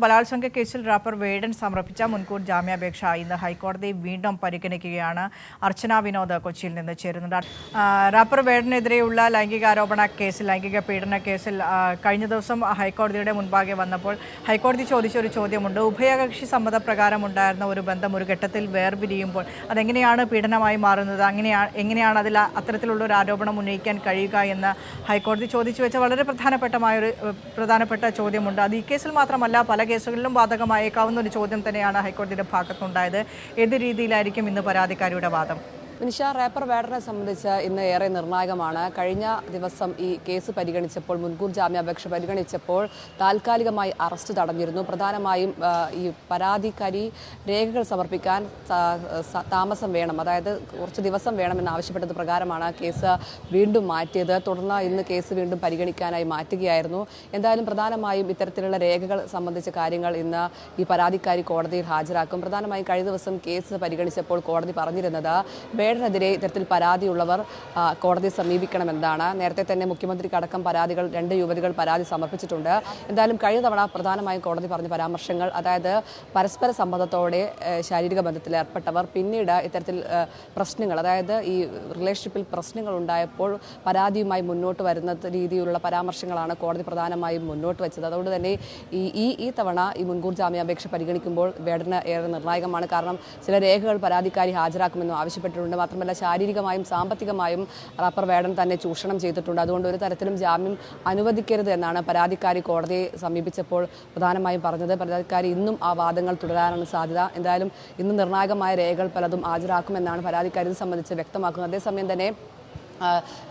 ബലാത്സംഗ കേസിൽ റാപ്പർ വേടൻ സമർപ്പിച്ച മുൻകൂർ ജാമ്യാപേക്ഷ ഇന്ന് ഹൈക്കോടതി വീണ്ടും പരിഗണിക്കുകയാണ്. അർച്ചന വിനോദ് കൊച്ചിയിൽ നിന്ന് ചേരുന്നുണ്ട്. റാപ്പർ വേടനെതിരെയുള്ള ലൈംഗിക പീഡന കേസിൽ കഴിഞ്ഞ ദിവസം ഹൈക്കോടതിയുടെ മുൻപാകെ വന്നപ്പോൾ ഹൈക്കോടതി ചോദിച്ച ഒരു ചോദ്യമുണ്ട്. ഉഭയകക്ഷി സമ്മതപ്രകാരം ഉണ്ടായിരുന്ന ഒരു ബന്ധം ഒരു ഘട്ടത്തിൽ വേർപിരിയുമ്പോൾ അതെങ്ങനെയാണ് പീഡനമായി മാറുന്നത്, എങ്ങനെയാണ് അത്തരത്തിലുള്ള ഒരു ആരോപണം ഉന്നയിക്കാൻ കഴിയുക എന്ന് ഹൈക്കോടതി ചോദിച്ചു വെച്ച വളരെ പ്രധാനപ്പെട്ട ചോദ്യമുണ്ട്. അത് ഈ കേസിൽ മാത്രമല്ല, പല കേസുകളിലും ബാധകമായേക്കാവുന്ന ഒരു ചോദ്യം തന്നെയാണ് ഹൈക്കോടതിയുടെ ഭാഗത്തുണ്ടായത്. ഏത് രീതിയിലായിരിക്കും ഇന്ന് പരാതിക്കാരിയുടെ വാദം? നിഷ, റാപ്പർ വേടനെ സംബന്ധിച്ച് ഇന്ന് ഏറെ നിർണായകമാണ്. കഴിഞ്ഞ ദിവസം ഈ കേസ് പരിഗണിച്ചപ്പോൾ, മുൻകൂർ ജാമ്യാപേക്ഷ പരിഗണിച്ചപ്പോൾ താൽക്കാലികമായി അറസ്റ്റ് തടഞ്ഞിരുന്നു. പ്രധാനമായും ഈ പരാതിക്കാരി രേഖകൾ സമർപ്പിക്കാൻ താമസം വേണം, അതായത് കുറച്ച് ദിവസം വേണമെന്നാവശ്യപ്പെട്ടത് പ്രകാരമാണ് കേസ് വീണ്ടും മാറ്റിയത്. തുടർന്ന് ഇന്ന് കേസ് വീണ്ടും പരിഗണിക്കാനായി മാറ്റുകയായിരുന്നു. എന്തായാലും പ്രധാനമായും ഇത്തരത്തിലുള്ള രേഖകൾ സംബന്ധിച്ച കാര്യങ്ങൾ ഇന്ന് ഈ പരാതിക്കാരി കോടതിയിൽ ഹാജരാക്കും. പ്രധാനമായും കഴിഞ്ഞ ദിവസം കേസ് പരിഗണിച്ചപ്പോൾ കോടതി പറഞ്ഞിരുന്നത് വേടനെതിരെ ഇത്തരത്തിൽ പരാതിയുള്ളവർ കോടതിയെ സമീപിക്കണമെന്നാണ്. നേരത്തെ തന്നെ മുഖ്യമന്ത്രിക്ക് അടക്കം രണ്ട് യുവതികൾ പരാതി സമർപ്പിച്ചിട്ടുണ്ട്. എന്തായാലും കഴിഞ്ഞ തവണ പ്രധാനമായും കോടതി പറഞ്ഞ പരാമർശങ്ങൾ, അതായത് പരസ്പര സമ്മതത്തോടെ ശാരീരിക ബന്ധത്തിൽ ഏർപ്പെട്ടവർ പിന്നീട് ഇത്തരത്തിൽ പ്രശ്നങ്ങൾ, അതായത് ഈ റിലേഷൻഷിപ്പിൽ പ്രശ്നങ്ങൾ ഉണ്ടായപ്പോൾ പരാതിയുമായി മുന്നോട്ട് വരുന്ന രീതിയിലുള്ള പരാമർശങ്ങളാണ് കോടതി പ്രധാനമായും മുന്നോട്ട് വെച്ചത്. അതുകൊണ്ട് തന്നെ ഈ തവണ ഈ മുൻകൂർ ജാമ്യാപേക്ഷ പരിഗണിക്കുമ്പോൾ വേടന് ഏറെ നിർണായകമാണ്. കാരണം ചില രേഖകൾ പരാതിക്കാരി ഹാജരാക്കുമെന്നും ആവശ്യപ്പെട്ടിട്ടുണ്ട്. മാത്രമല്ല, ശാരീരികമായും സാമ്പത്തികമായും റാപ്പർ വേടൻ തന്നെ ചൂഷണം ചെയ്തിട്ടുണ്ട്. അതുകൊണ്ട് ഒരു തരത്തിലും ജാമ്യം അനുവദിക്കരുത് എന്നാണ് പരാതിക്കാരി കോടതിയെ സമീപിച്ചപ്പോൾ പ്രധാനമായും പറഞ്ഞത്. പരാതിക്കാരി ഇന്നും ആ വാദങ്ങൾ തുടരാനാണ് സാധ്യത. എന്തായാലും ഇന്ന് നിർണായകമായ രേഖകൾ പലതും ഹാജരാക്കുമെന്നാണ് പരാതിക്കാരി ഇത് സംബന്ധിച്ച് വ്യക്തമാക്കുന്നത്. അതേസമയം തന്നെ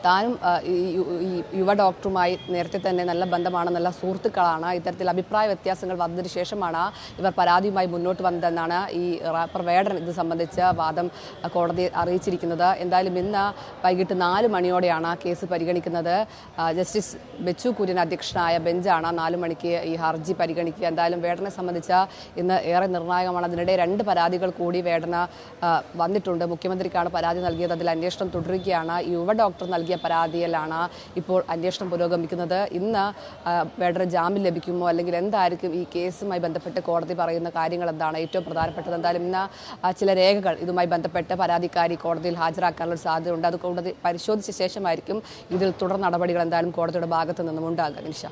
താനും ഈ യുവ ഡോക്ടറുമായി നേരത്തെ തന്നെ നല്ല ബന്ധമാണ്, നല്ല സുഹൃത്തുക്കളാണ്. ഇത്തരത്തിൽ അഭിപ്രായ വ്യത്യാസങ്ങൾ വന്നതിന് ശേഷമാണ് ഇവർ പരാതിയുമായി മുന്നോട്ട് വന്നതെന്നാണ് ഈ റാപ്പർ വേടൻ ഇത് സംബന്ധിച്ച് വാദം കോടതിയെ അറിയിച്ചിരിക്കുന്നത്. എന്തായാലും ഇന്ന് വൈകിട്ട് 4 മണിയോടെയാണ് കേസ് പരിഗണിക്കുന്നത്. ജസ്റ്റിസ് ബെച്ചു കുര്യൻ അധ്യക്ഷനായ ബെഞ്ചാണ് 4 മണിക്ക് ഈ ഹർജി പരിഗണിക്കുക. എന്തായാലും വേടനെ സംബന്ധിച്ച് ഇന്ന് ഏറെ നിർണായകമാണ്. അതിനിടെ 2 പരാതികൾ കൂടി വേടന് വന്നിട്ടുണ്ട്. മുഖ്യമന്ത്രിക്കാണ് പരാതി നൽകിയത്. അതിൽ അന്വേഷണം തുടരുകയാണ്. യുവ ഡോക്ടർ നൽകിയ പരാതിയിലാണ് ഇപ്പോൾ അന്വേഷണം പുരോഗമിക്കുന്നത്. ഇന്ന് വേടന് ജാമ്യം ലഭിക്കുമോ, അല്ലെങ്കിൽ എന്തായിരിക്കും ഈ കേസുമായി ബന്ധപ്പെട്ട് കോടതി പറയുന്ന കാര്യങ്ങൾ എന്താണ് ഏറ്റവും പ്രധാനപ്പെട്ടത്? എന്തായാലും ഇന്ന് ചില രേഖകൾ ഇതുമായി ബന്ധപ്പെട്ട് പരാതിക്കാരി കോടതിയിൽ ഹാജരാക്കാനുള്ള സാധ്യതയുണ്ട്. അത് കോടതി പരിശോധിച്ച ശേഷമായിരിക്കും ഇതിൽ തുടർ നടപടികൾ എന്തായാലും കോടതിയുടെ ഭാഗത്തു നിന്നും ഉണ്ടാകുക. നിഷ.